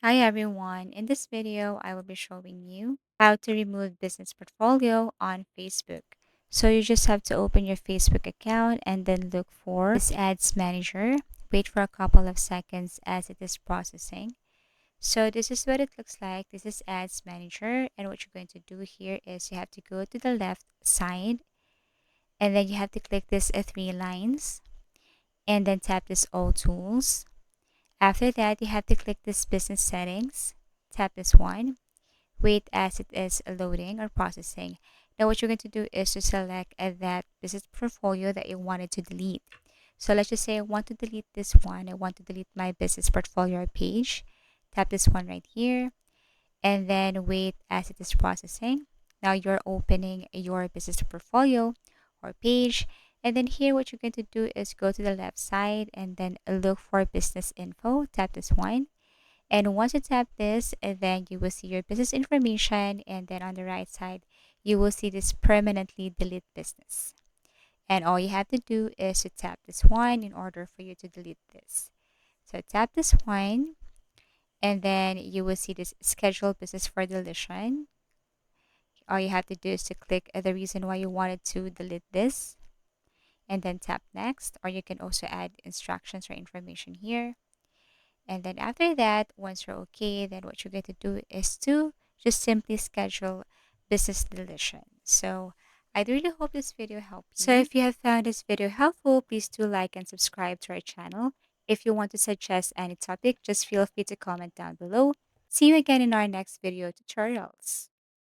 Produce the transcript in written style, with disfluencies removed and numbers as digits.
Hi everyone. In this video, I will be showing you how to remove business portfolio on Facebook. So you just have to open your Facebook account and then look for this ads manager. Wait for a couple of seconds as it is processing. So this is what it looks like. This is ads manager, and what you're going to do here is you have to go to the left side and then you have to click this three lines and then tap this all tools. After that, you have to click this business settings, tap this one, wait as it is loading or processing. Now what you're going to do is to select that business portfolio that you wanted to delete. So let's just say I want to delete this one. I want to delete my business portfolio page. Tap this one right here and then wait as it is processing. Now you're opening your business portfolio or page. And then here, what you're going to do is go to the left side and then look for business info. Tap this one. And once you tap this, then you will see your business information. And then on the right side, you will see this permanently delete business. And all you have to do is to tap this one in order for you to delete this. So tap this one, and then you will see this schedule business for deletion. All you have to do is to click the reason why you wanted to delete this and then tap next, or you can also add instructions or information here. And then after that, once you're okay, then what you're going to do is to just simply schedule business deletion. So I really hope this video helped you. So if you have found this video helpful, please do like and subscribe to our channel. If you want to suggest any topic, just feel free to comment down below. See you again in our next video tutorials.